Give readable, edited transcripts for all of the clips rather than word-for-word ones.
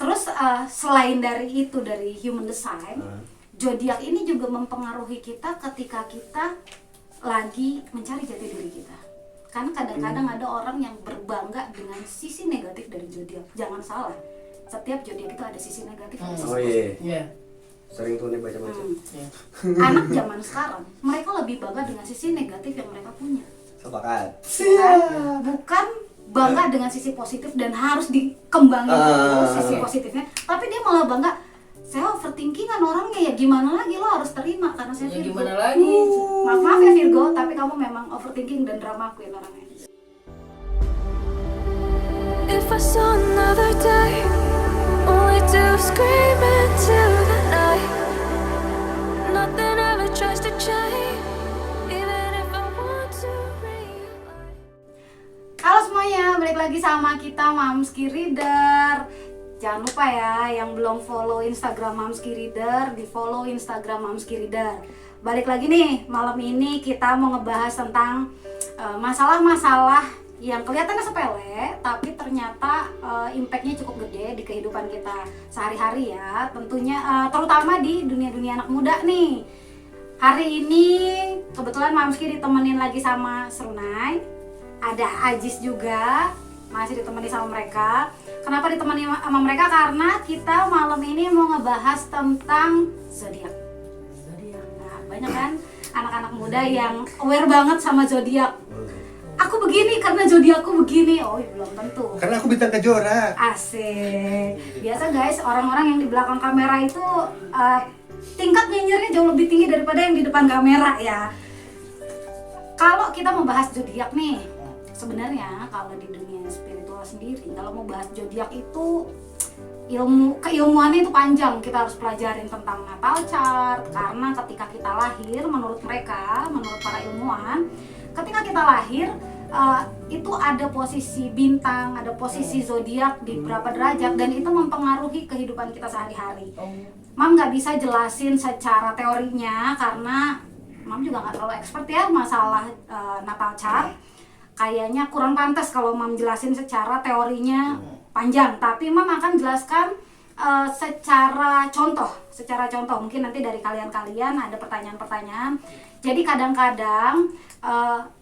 Terus selain dari itu, dari human design, zodiak ini juga mempengaruhi kita ketika kita lagi mencari jati diri kita. Karena kadang-kadang ada orang yang berbangga dengan sisi negatif dari zodiak. Jangan salah, setiap zodiak itu ada sisi negatif dan sisi positif. Iya. Sering tuh nih baca-baca. Anak zaman sekarang, mereka lebih bangga dengan sisi negatif yang mereka punya. Sepakat. Bukan bangga dengan sisi positif dan harus dikembangin sisi positifnya, tapi dia malah bangga, saya overthinking kan orangnya, ya gimana lagi, lo harus terima karena saya Ya Virgo. gimana lagi? Maaf ya Virgo, tapi kamu memang overthinking dan drama queen orangnya. If I saw another day, all I do is scream into the night. Nothing ever tries to change, even if I want to realize. Halo semuanya, balik lagi sama kita Mamski Reader. Jangan lupa ya, yang belum follow Instagram Mamski Reader, di follow Instagram Mamski Reader. Balik lagi nih, malam ini kita mau ngebahas tentang masalah-masalah yang kelihatannya sepele, tapi ternyata impact-nya cukup gede di kehidupan kita sehari-hari ya. Tentunya terutama di dunia-dunia anak muda nih. Hari ini kebetulan Mamski ditemenin lagi sama Serunai, ada Ajis juga, masih ditemani sama mereka. Kenapa ditemani sama mereka? Karena kita malam ini mau ngebahas tentang zodiak. Nah, banyak kan anak-anak muda yang aware banget sama zodiak. Aku begini karena zodiakku begini. Oh, belum tentu. Karena aku bintang kejora. Asik. Biasa guys, orang-orang yang di belakang kamera itu tingkat nyinyirnya jauh lebih tinggi daripada yang di depan kamera ya. Kalau kita membahas zodiak nih, sebenarnya kalau di dunia spiritual sendiri, kalau mau bahas zodiak itu keilmuannya itu panjang. Kita harus pelajarin tentang natal chart, karena ketika kita lahir, menurut mereka, menurut para ilmuwan, ketika kita lahir itu ada posisi bintang, ada posisi zodiak di berapa derajat, dan itu mempengaruhi kehidupan kita sehari-hari. Mam nggak bisa jelasin secara teorinya karena Mam juga nggak terlalu expert ya masalah natal chart. Kayaknya kurang pantas kalau Mam jelasin secara teorinya panjang, tapi Mam akan jelaskan secara contoh. Mungkin nanti dari kalian ada pertanyaan-pertanyaan. Jadi kadang-kadang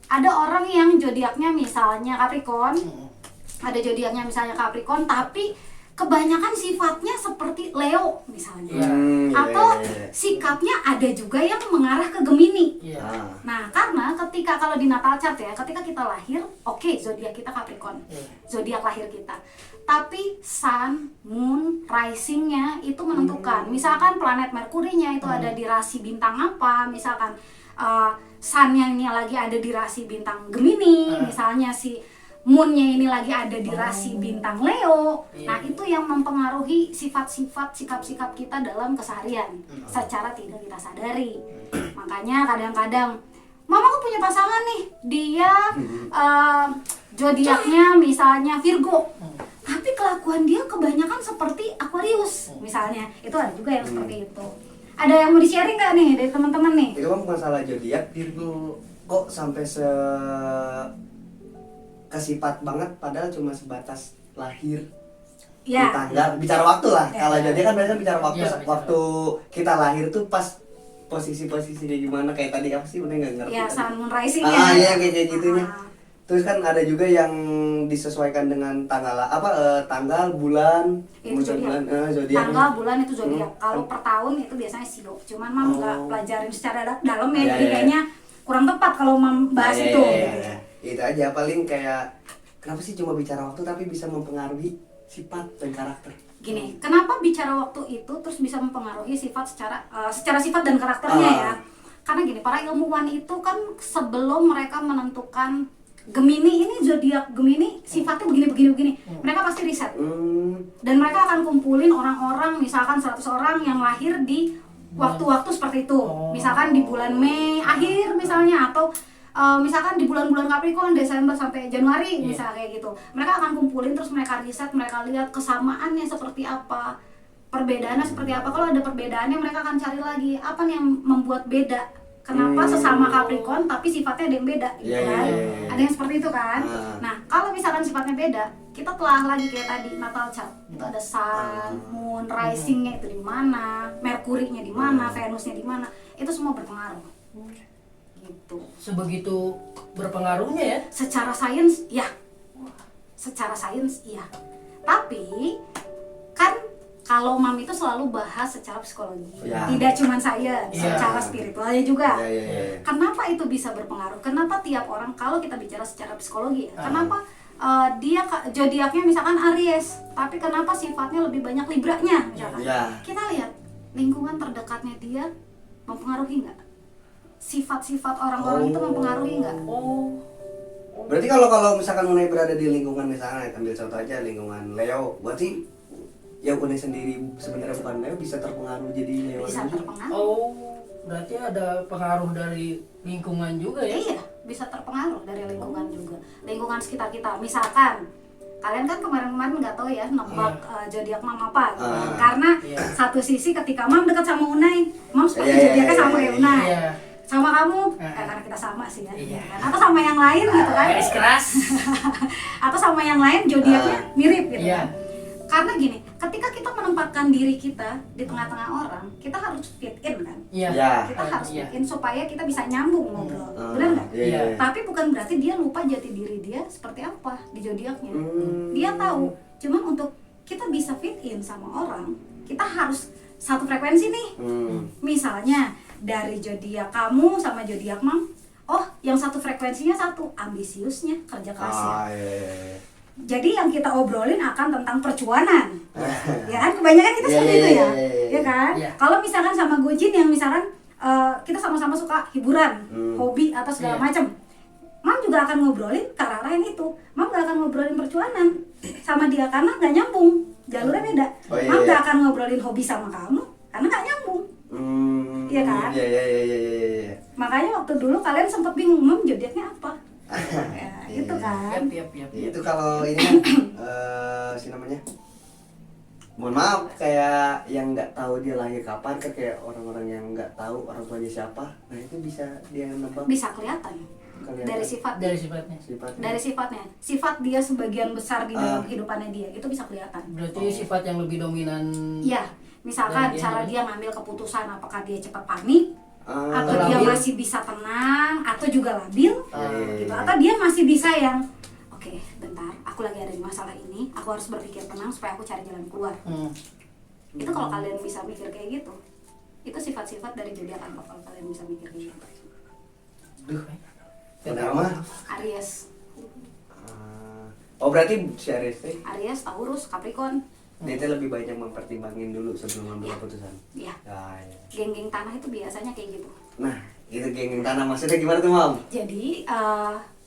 ada orang yang zodiaknya misalnya Capricorn, tapi kebanyakan sifatnya seperti Leo misalnya, atau sikapnya ada juga yang mengarah ke Gemini. Nah, karena kalau di natal chart ya, ketika kita lahir, oke, zodiak kita Capricorn, zodiak lahir kita. Tapi Sun, Moon, Rising-nya itu menentukan. Misalkan planet Merkurinya itu ada di rasi bintang apa, misalkan Sun-nya ini lagi ada di rasi bintang Gemini, misalnya si Moon-nya ini lagi ada di rasi bintang Leo. Nah, itu yang mempengaruhi sifat-sifat, sikap-sikap kita dalam keseharian secara tidak kita sadari. Makanya kadang-kadang, Mama aku punya pasangan nih, dia zodiaknya misalnya Virgo, tapi kelakuan dia kebanyakan seperti Aquarius misalnya. Itu ada juga yang seperti itu. Ada yang mau di-sharing nggak nih dari teman-teman nih? Itu kan masalah zodiak Virgo kok sampai kesifat banget, padahal cuma sebatas lahir di tanggal, bicara waktu lah. Kalau zodiak kan biasanya bicara waktu, waktu kita lahir tuh pas posisi-posisinya gimana, kayak tadi apa sih, bener nggak ngerti? Ya, Sun, Moon, Rising ya. Iya kayak gitunya. Terus kan ada juga yang disesuaikan dengan tanggal, bulan, Itu zodiak. zodiak. Tanggal, bulan itu zodiak. Kalau per tahun itu biasanya sio. Cuman Mam nggak pelajarin secara dalam ya, jadi kayaknya kurang tepat kalau Mam bahas itu. Itu aja, paling kayak kenapa sih cuma bicara waktu tapi bisa mempengaruhi sifat dan karakter. Gini, kenapa bicara waktu itu terus bisa mempengaruhi sifat secara sifat dan karakternya ya? Karena gini, para ilmuwan itu kan sebelum mereka menentukan Gemini ini, zodiak Gemini sifatnya begini. Mereka pasti riset. Dan mereka akan kumpulin orang-orang, misalkan 100 orang yang lahir di waktu-waktu seperti itu. Misalkan di bulan Mei akhir misalnya, atau misalkan di bulan-bulan Capricorn, Desember sampai Januari misalnya kayak gitu. Mereka akan kumpulin, terus mereka riset, mereka lihat kesamaannya seperti apa, perbedaannya seperti apa. Kalau ada perbedaannya, mereka akan cari lagi apa nih yang membuat beda. Kenapa sesama Capricorn tapi sifatnya ada yang beda gitu kan. Ada yang seperti itu kan. Nah, kalau misalkan sifatnya beda, kita telah lagi kayak tadi natal chart. Itu ada sun, moon, risingnya itu di mana, Merkurinya di mana, Venusnya di mana, itu semua berpengaruh. Gitu. Sebegitu berpengaruhnya ya? Secara sains, ya. Secara sains, iya. Tapi kan kalau Mam itu selalu bahas secara psikologi, Ya. tidak cuma sains, Ya. secara spiritualnya juga. Ya. Kenapa itu bisa berpengaruh? Kenapa tiap orang kalau kita bicara secara psikologi, ya, kenapa dia zodiaknya misalkan Aries, tapi kenapa sifatnya lebih banyak Libranya misalkan? Ya. Kita lihat lingkungan terdekatnya dia mempengaruhi nggak? Sifat-sifat orang-orang itu mempengaruhi nggak? Oh. Berarti kalau misalkan Unai berada di lingkungan, misalnya ambil contoh aja lingkungan Leo, berarti yang Unai sendiri sebenarnya bukan Leo bisa terpengaruh jadi Leo Bisa juga? terpengaruh. Oh, berarti ada pengaruh dari lingkungan juga ya? Iya, bisa terpengaruh dari lingkungan juga. Lingkungan sekitar kita. Misalkan kalian kan kemarin-kemarin nggak tahu ya nebak zodiak Mam apa gitu. Karena Iya. satu sisi ketika Mam dekat sama Unai, Mam seperti Iya, zodiaknya iya, sama iya, kayak Unai. Iya. Sama kamu, Iya. karena kita sama sih ya. Iya. Atau sama yang lain gitu kan. Garis keras. Atau sama yang lain zodiaknya mirip gitu Iya. kan. Karena gini, ketika kita menempatkan diri kita di tengah-tengah orang, kita harus fit in kan. Iya. Ya. Kita harus Iya. fit in supaya kita bisa nyambung ngobrol. Benar nggak? Iya. Tapi bukan berarti dia lupa jati diri dia seperti apa di zodiaknya. Hmm. Dia tahu. Cuman untuk kita bisa fit in sama orang, kita harus satu frekuensi nih. Misalnya dari zodiak kamu sama zodiak Mam, oh yang satu frekuensinya satu, ambisiusnya, kerja kerasnya. Iya. Jadi yang kita obrolin akan tentang percuanan. Ya kan kebanyakan kita seperti itu ya. Ya kan? Iya. Kalau misalkan sama Gojin yang misalkan kita sama-sama suka hiburan, hobi atau segala Iya. macam. Mam juga akan ngobrolin ke arah yang itu. Mam gak akan ngobrolin percuanan sama dia karena nggak nyambung. Jalurnya beda. Oh, iya, Mam iya. gak akan ngobrolin hobi sama kamu karena nggak nyambung. Iya kan? Iya. Makanya waktu dulu kalian sempat bingung, Mam zodiaknya apa? Ya, itu kan. Yap. Itu kalau ini kan si namanya, mohon maaf, kayak yang nggak tahu dia lahir kapan, kan kayak orang-orang yang nggak tahu orang tuanya siapa, nah itu bisa dia nebak Bisa kelihatan dari sifat Dari sifatnya. sifatnya. dari sifatnya, sifat dia sebagian besar di dalam kehidupannya dia itu bisa kelihatan. Berarti sifat yang lebih dominan. Iya, misalkan Dari dia cara nih. dia ngambil keputusan, apakah dia cepat panik atau Atau dia labil. masih bisa tenang atau juga labil Iya. gitu, atau dia masih bisa yang oke, bentar, aku lagi ada di masalah ini, aku harus berpikir tenang supaya aku cari jalan keluar. Itu kalau kalian bisa mikir kayak gitu, itu sifat-sifat dari zodiak apa kalau kalian bisa mikir kayak gitu. Duh. Benar mah. Aries, Oh berarti si Aries teh Aries, Taurus, Capricorn, dia teh lebih banyak mempertimbangin dulu sebelum ambil keputusan. ya. Ya. Geng-geng tanah itu biasanya kayak gitu. Nah, itu geng tanah maksudnya gimana tuh, Mam? Jadi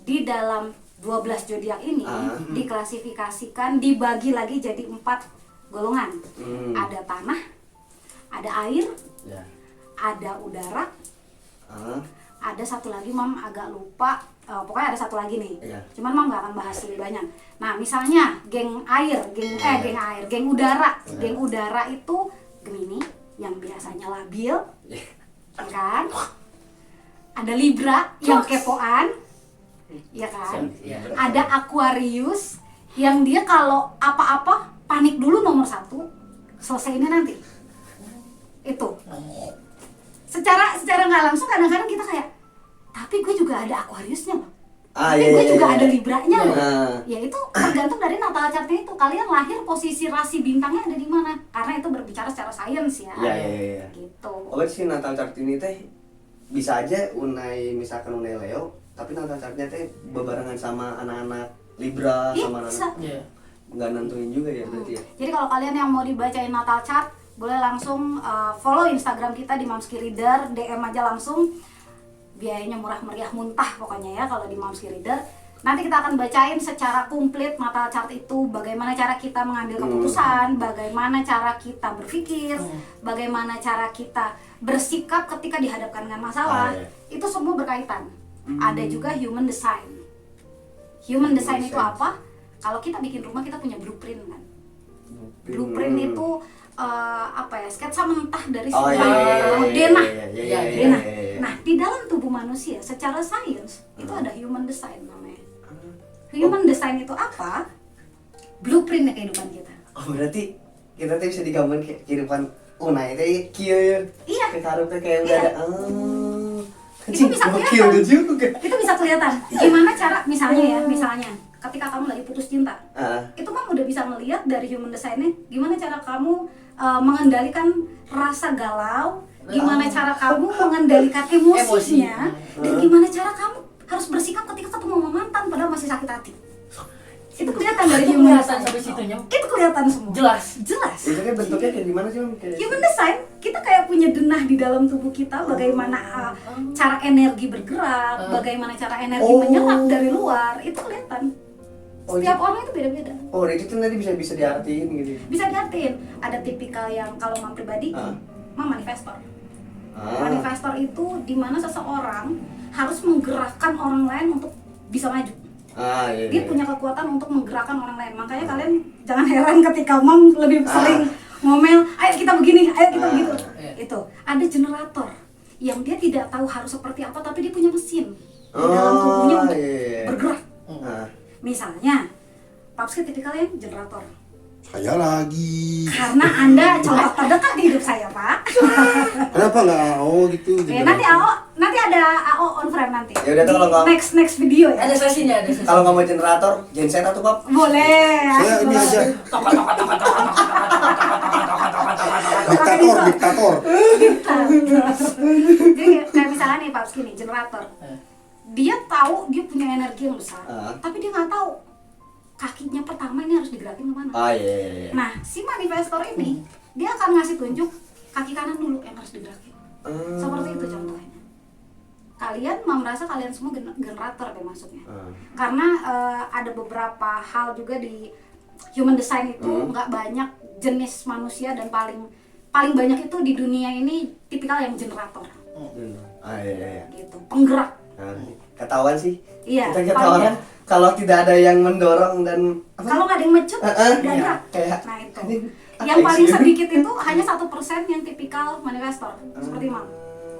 di dalam 12 zodiak ini Ah. diklasifikasikan, dibagi lagi jadi 4 golongan. Ada tanah, ada air, Ya. ada udara, Ah. ada satu lagi Mam agak lupa, pokoknya ada satu lagi nih. Iya. Cuman Mam gak akan bahas lebih banyak. Nah, misalnya geng air, geng udara. Geng udara itu Gemini yang biasanya labil, Iya. ya kan? Ada Libra yang kepoan, ya kan? Iya. Ada Aquarius yang dia kalau apa-apa panik dulu nomor 1, selesainya nanti. Itu. Secara nggak langsung kadang-kadang kita kayak, tapi gue juga ada Aquariusnya loh. Tapi gue juga ada Libranya loh. Ya itu tergantung dari natal chartnya itu. Kalian lahir posisi rasi bintangnya ada di mana? Karena itu berbicara secara sains ya. Iya. Gitu. Oh berarti si natal chart ini teh bisa aja Unai, misalkan Unai Leo, tapi natal chartnya teh bebarengan sama anak-anak Libra, Iya, sama bisa. anak-anak Iya. nggak nentuin juga ya berarti ya. Jadi kalau kalian yang mau dibacain natal chart, boleh langsung follow Instagram kita di Mamski Reader, DM aja langsung. Biayanya murah meriah muntah pokoknya ya kalau di Mamski Reader. Nanti kita akan bacain secara komplit natal chart itu, bagaimana cara kita mengambil keputusan, bagaimana cara kita berpikir, bagaimana cara kita bersikap ketika dihadapkan dengan masalah. Iya. Itu semua berkaitan. Ada juga human design. Human design itu apa? Kalau kita bikin rumah kita punya blueprint kan. Blueprint itu apa ya, sketsa mentah dari Oh, sebuah denah. iya. Denah. Nah, di dalam tubuh manusia secara sains itu ada human design namanya. Human design itu apa? Blueprintnya kehidupan kita. Oh berarti kita tuh bisa digambarkan kayak kehidupan Unai teh kieu ya. Iya. Ke karung teh kayak udah ada. Itu bisa Gokil kelihatan. juga. Itu bisa kelihatan. Gimana cara misalnya ketika kamu lagi putus cinta. Itu kamu udah bisa melihat dari human design-nya gimana cara kamu mengendalikan rasa galau, gimana cara kamu mengendalikan emosinya, dan gimana cara kamu harus bersikap ketika ketemu sama mantan padahal masih sakit hati. Itu kelihatan dari Itu human kelihatan design. sampai situnya. Itu kelihatan semua. Jelas. Itu kan bentuknya kayak gimana sih, Mam? Kayak Human design, kita kayak punya denah di dalam tubuh kita bagaimana cara energi bergerak, bagaimana cara energi menyerap dari luar, itu kelihatan. Setiap orang itu beda-beda. Oh, itu tuh nanti bisa diartiin gitu. Bisa diartiin. Ada tipikal yang kalau Mam pribadi, Mam manifestor. Manifestor itu dimana seseorang harus menggerakkan orang lain untuk bisa maju. Iya. Dia punya kekuatan untuk menggerakkan orang lain. Makanya kalian jangan heran ketika Mam lebih sering ngomel, ayo kita begini, ayo kita begitu. Itu ada generator yang dia tidak tahu harus seperti apa, tapi dia punya mesin di dalam tubuhnya untuk bergerak. Misalnya, Papski tipikal yang generator. Saya lagi. Karena Anda contoh terdekat di hidup saya, Pak. Kenapa nggak AO gitu? Ya, nanti ada AO on frame nanti. Ya udah, kalau nggak- next video ya. Ada sesinya, ada sesi. Kalau nggak mau generator, genset atau Pap? Boleh. Saya ini boleh. aja. Diktator. Jadi kayak misalnya nih Pak nih generator. Dia tahu dia punya energi yang besar, tapi dia nggak tahu kakinya pertama ini harus digerakin kemana. Iya. Nah, si manifestor ini dia akan ngasih tunjuk kaki kanan dulu yang harus digerakin. Seperti itu contohnya. Kalian merasa kalian semua generator deh maksudnya. Karena ada beberapa hal juga di human design itu nggak banyak jenis manusia dan paling banyak itu di dunia ini tipikal yang generator. Iya. Gitu, penggerak. Ketahuan sih. Iya. Kita ketahuan kalau tidak ada yang mendorong dan Kalau nggak ada yang mecut, nggak iya, gerak. kayak Nah itu. ini Yang apa paling sih? sedikit itu hanya 1% yang tipikal manifestor, seperti Mam.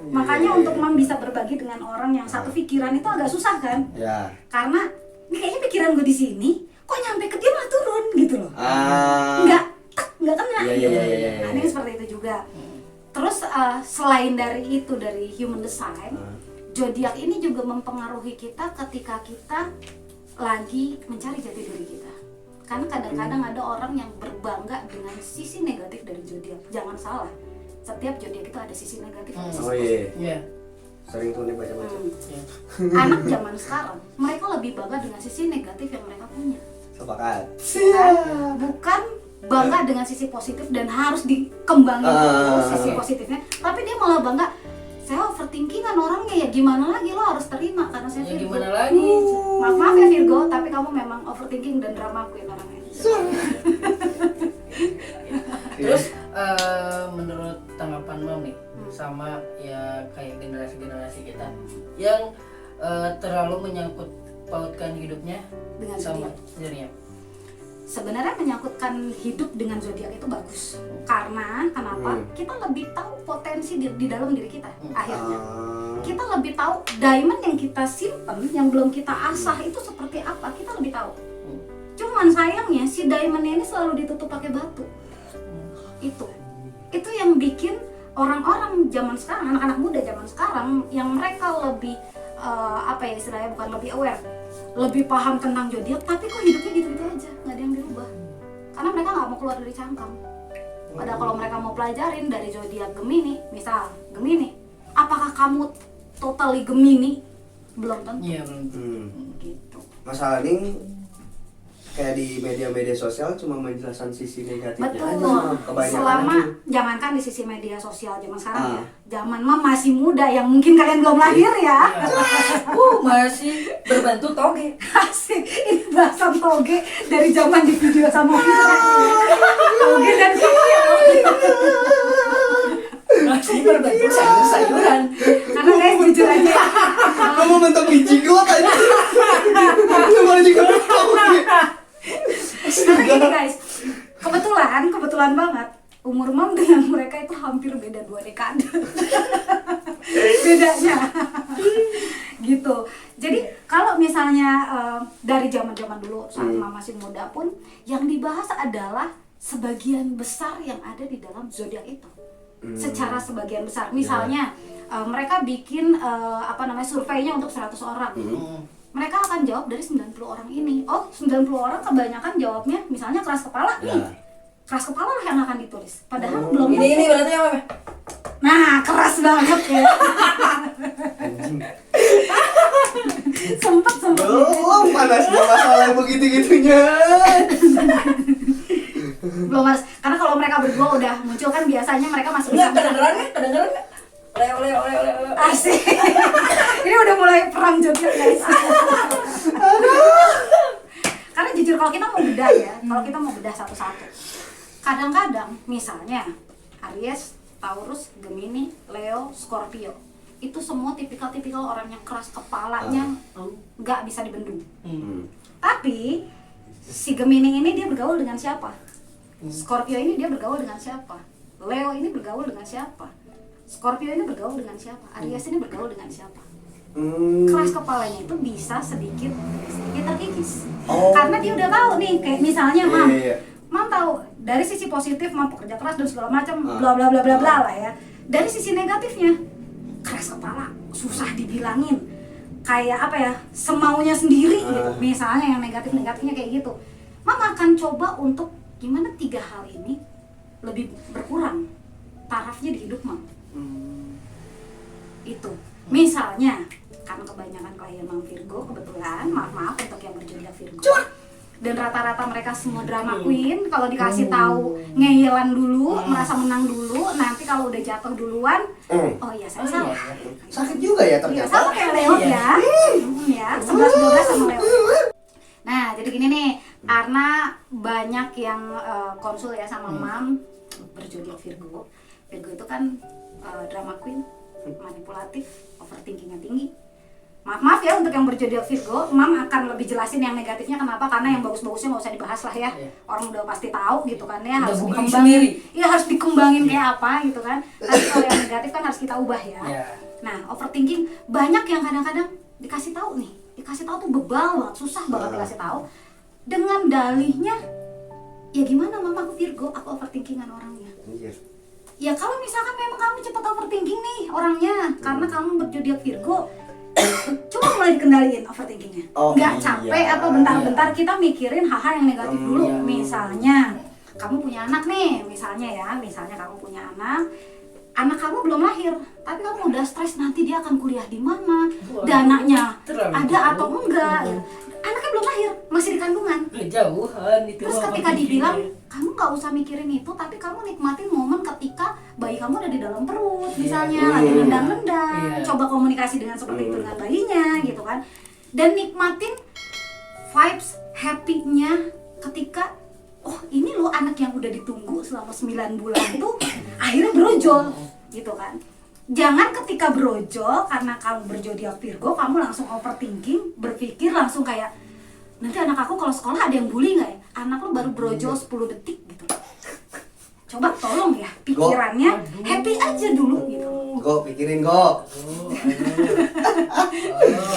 Makanya iya, untuk Mam bisa berbagi dengan orang yang satu pikiran itu agak susah kan? Ya. Karena ini kayaknya pikiran gue di sini, kok nyampe ke dia malah turun gitu loh. Nggak kena. Iya. Nah ini seperti itu juga. Terus selain dari itu dari human design, zodiak ini juga mempengaruhi kita ketika kita lagi mencari jati diri kita. Karena kadang-kadang ada orang yang berbangga dengan sisi negatif dari zodiak. Jangan salah, setiap zodiak itu ada sisi negatif. Ada sisi Oh positif. iya. Sering tuh nih baca-baca. Anak zaman sekarang, mereka lebih bangga dengan sisi negatif yang mereka punya. Sepakat. Bukan bangga dengan sisi positif dan harus dikembangin terus sisi positifnya, tapi dia malah bangga. Saya overthinkingan orangnya, ya gimana lagi, lo harus terima karena saya Ya Virgo. gimana lagi? Maaf ya Virgo, tapi kamu memang overthinking dan drama queen orangnya. Terus menurut tanggapan Mam nih sama ya kayak generasi kita yang terlalu menyangkut pautkan hidupnya Dengan sama zodiak. dirinya. Sebenarnya menyangkutkan hidup dengan zodiak itu bagus. Karena kenapa? Kita lebih tahu potensi di dalam diri kita akhirnya. Kita lebih tahu diamond yang kita simpen, yang belum kita asah itu seperti apa, kita lebih tahu. Cuman sayangnya si diamondnya ini selalu ditutup pakai batu. Itu yang bikin orang-orang zaman sekarang, anak-anak muda zaman sekarang yang mereka lebih apa ya istilahnya, bukan lebih aware, lebih paham tentang zodiak, tapi kok hidupnya gitu-gitu aja, nggak ada yang dirubah. Karena mereka nggak mau keluar dari cangkang. Padahal kalau mereka mau pelajarin dari zodiak Gemini, misal Gemini, apakah kamu totally Gemini? Belum tentu. Iya, belum. Gitu. Masalah ini kayak di media-media sosial cuma menjelaskan sisi negatifnya aja, Betul. kebanyakan Selama aja. jangankan di sisi media sosial zaman sekarang ya. Zaman mah masih muda yang mungkin kalian belum lahir ya. Masih berbentuk toge. Asik. Ini bahasan toge dari zaman di video sama Vina. Toge dan video. Masih berbentuk sayur-sayuran. Karena guys jujur aja. Kamu bentuk biji gue tadi. Cuma juga Karena gini guys, kebetulan banget umur Mam dengan mereka itu hampir beda 2 dekade. Bedanya. Gitu. Jadi kalau misalnya dari zaman-zaman dulu saat Mam masih muda pun yang dibahas adalah sebagian besar yang ada di dalam zodiak itu. Secara sebagian besar, misalnya mereka bikin surveinya untuk 100 orang. Mereka akan jawab dari 90 orang ini. Oh, 90 orang kebanyakan jawabnya misalnya keras kepala nih. Keras kepala lah yang akan ditulis. Padahal belum Ini berarti apa? Nah, keras banget ya. sempet Belum panasnya masalah yang begitu-gitunya. belum harus, karena kalau mereka berdua udah muncul kan biasanya mereka masih bisa Kedengeran nggak? Oleh. asik. Ini udah mulai perang zodiak guys. Karena jujur kalau kita mau bedah ya, kalau kita mau bedah satu-satu, kadang-kadang misalnya Aries, Taurus, Gemini, Leo, Scorpio, itu semua tipikal-tipikal orang yang keras kepalanya, nggak bisa dibendung. Tapi si Gemini ini dia bergaul dengan siapa? Scorpio ini dia bergaul dengan siapa? Leo ini bergaul dengan siapa? Scorpio ini bergaul dengan siapa? Aries ini bergaul dengan siapa? Keras kepalanya itu bisa sedikit terkikis. Karena dia udah tahu nih, kayak misalnya Mam tahu dari sisi positif Mam pekerja keras dan segala macam bla bla bla bla bla lah ya. Dari sisi negatifnya keras kepala, susah dibilangin, kayak apa ya, semaunya sendiri gitu. Misalnya yang negatifnya kayak gitu. Mam akan coba untuk gimana 3 hal ini lebih berkurang tarafnya di hidup Mam. Itu misalnya karena kebanyakan klien Mam Virgo kebetulan, maaf untuk yang berzodiak Virgo, dan rata-rata mereka semua drama queen. Kalau dikasih tahu ngeyelan dulu, merasa menang dulu, nanti kalau udah jatuh duluan, oh iya saya salah. Sakit juga ya Iya, ternyata. sama kayak Leo ya. Ya, 11-12 sama Leo. Nah, jadi gini nih, karena banyak yang konsul ya sama Mam berzodiak Virgo. Virgo itu kan drama queen, manipulatif, overthinkingnya tinggi. Maaf ya untuk yang berzodiak Virgo, Mam akan lebih jelasin yang negatifnya kenapa, karena yang bagus-bagusnya nggak usah dibahas lah ya. Orang udah pasti tahu gitu kan ya, harus dikembangin. Iya, harus dikembangin kayak apa gitu kan. Tapi kalau yang negatif kan harus kita ubah ya. Nah, overthinking banyak yang kadang-kadang dikasih tahu nih, dikasih tahu tuh bebal banget, susah banget dikasih tahu. Dengan dalihnya, ya gimana Mama, aku Virgo, aku overthinkingan orangnya. Ya kalau misalkan memang kamu cepat overthinking nih orangnya, karena kamu berzodiak Virgo, coba mulai dikendaliin overthinkingnya. Nggak capek apa bentar-bentar kita mikirin hal-hal yang negatif dulu. Misalnya kamu punya anak nih, misalnya kamu punya anak kamu belum lahir, tapi kamu udah stres nanti dia akan kuliah di mana, dananya ada atau enggak. Anaknya belum lahir, masih di kandungan. Jauhan itu. Terus ketika dibilang kamu nggak usah mikirin itu, tapi kamu nikmatin momen ketika bayi kamu ada di dalam perut, misalnya lagi nendang-nendang. Coba komunikasi dengan seperti itu dengan bayinya, gitu kan. Dan nikmatin vibes happy-nya ketika oh ini loh anak yang udah ditunggu selama 9 bulan tuh akhirnya brojol, gitu kan. Jangan ketika brojol karena kamu berzodiak Virgo, kamu langsung overthinking, berpikir langsung kayak nanti anak aku kalau sekolah ada yang bully nggak ya? Anak lo baru brojol 10 detik gitu. Coba tolong ya pikirannya happy aja dulu gitu. Pikirin Go.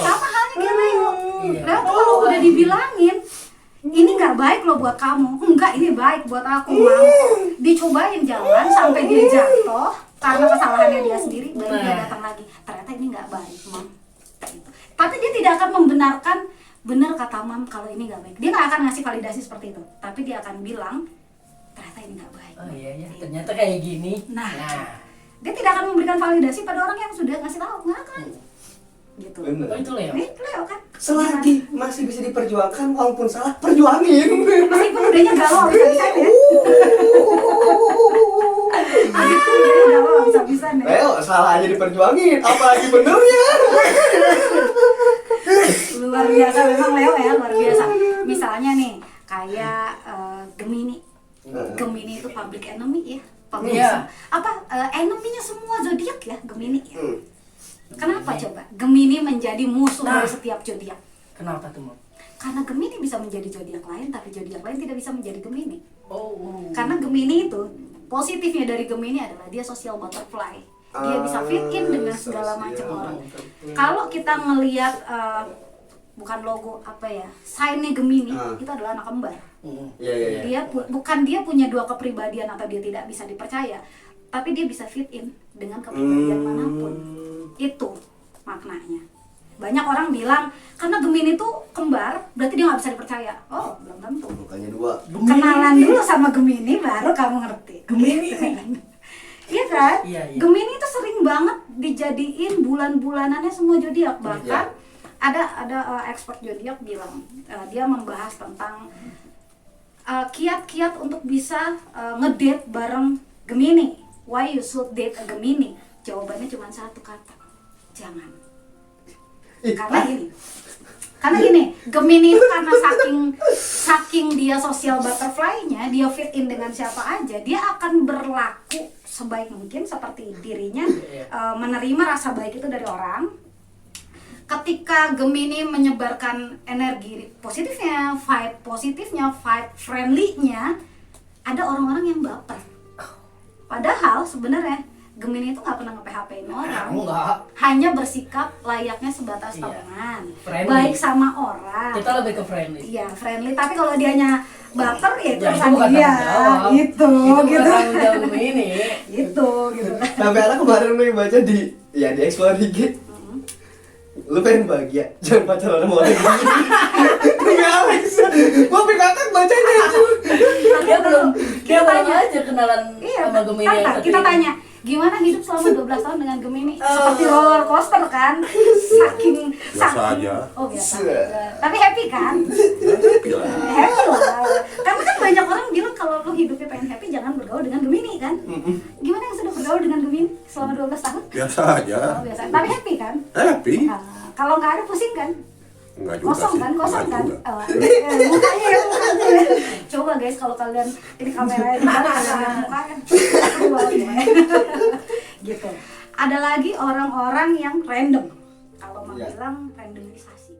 Sama halnya kayak Leo. Leo tuh kalau udah dibilangin ini nggak baik loh buat kamu, enggak ini baik buat aku Mam. Dicobain jalan sampai dia jatuh karena kesalahannya dia sendiri, baru dia datang lagi. Ternyata ini nggak baik Mam. Gitu. Tapi dia tidak akan membenarkan benar kata Mam kalau ini nggak baik. Dia nggak akan ngasih validasi seperti itu, tapi dia akan bilang ternyata ini nggak baik. Oh iya ya, ternyata kayak gini. Nah, dia tidak akan memberikan validasi pada orang yang sudah ngasih tahu, nggak akan. Gitu. Bener. Oh itu Leo. Leo kan. Selagi masih bisa diperjuangkan walaupun salah, perjuangin. Meskipun udahnya galau bisa-bisa ya. Galau bisa-bisa ya. Leo salah aja diperjuangin, apalagi benernya. Luar biasa memang Leo ya, luar biasa. Misalnya nih kayak Gemini. Gemini itu public enemy ya. Enemy-nya semua zodiak ya Gemini ya. Kenapa coba Gemini menjadi musuh dari setiap zodiak? Kenapa tuh Mam? Karena Gemini bisa menjadi zodiak lain, tapi zodiak lain tidak bisa menjadi Gemini. Karena Gemini itu positifnya dari Gemini adalah dia social butterfly. Dia bisa fit in dengan segala macam orang. Kalau kita ngelihat bukan logo apa ya, sign-nya Gemini itu adalah anak kembar. Iya, iya, iya. Bukan dia punya dua kepribadian atau dia tidak bisa dipercaya, tapi dia bisa fit in dengan kepribadian manapun. Itu maknanya. Banyak orang bilang karena Gemini itu kembar berarti dia nggak bisa dipercaya. Oh, belum tentu. Makanya 2. Kenalan dulu sama Gemini baru kamu ngerti. Gemini. Iya kan? Iya, iya. Gemini itu sering banget dijadiin bulan-bulanannya semua zodiak. Bahkan ada expert zodiak bilang dia membahas tentang kiat-kiat untuk bisa ngedate bareng Gemini. Why you should date a Gemini? Jawabannya cuma satu kata. Jangan. Karena gini, Gemini itu karena saking dia social butterfly-nya, dia fit in dengan siapa aja, dia akan berlaku sebaik mungkin seperti dirinya, menerima rasa baik itu dari orang. Ketika Gemini menyebarkan energi positifnya, vibe positifnya, vibe friendly-nya, ada orang-orang yang baper. Padahal sebenarnya Gemini itu nggak pernah nge-PHP-in orang, hanya bersikap layaknya sebatas teman, baik sama orang. Kita lebih ke friendly. Iya, friendly. Tapi kalau dianya baper ya itu Ya, itu urusan bukan dia, tanggung jawab. gitu. Bukan tanggung jawab Gemini. Gitu. Sampai anak kemarin nih baca di Explore IG. Lu pengen bahagia, jangan pacaran sama orang gini. Demi Alex, gua ngakak bacanya itu. Dia belum aja kenalan sama Gemini. Iya, kita tanya, gimana hidup selama 12 tahun dengan Gemini? Seperti roller coaster kan? Saking aja. Oh, biasa. Tapi happy kan? Happy lah. Happy lah. Karena kan banyak orang bilang kalau lu hidupnya pengen happy jangan bergaul dengan Gemini kan? Gimana yang sudah bergaul dengan Gemini selama 12 tahun? Biasa aja. Oh, biasa. Tapi happy kan? Happy? Nah, kalau nggak ada pusing kan? Enggak juga Kosong sih. kan? Kosong Enggak kan? juga. Mukanya ya, mukanya. Coba guys, kalau kalian ini kameranya di bawah, kalian lihat mukanya. Coba, gitu. Ada lagi orang-orang yang random. Kalau mau bilang randomisasi.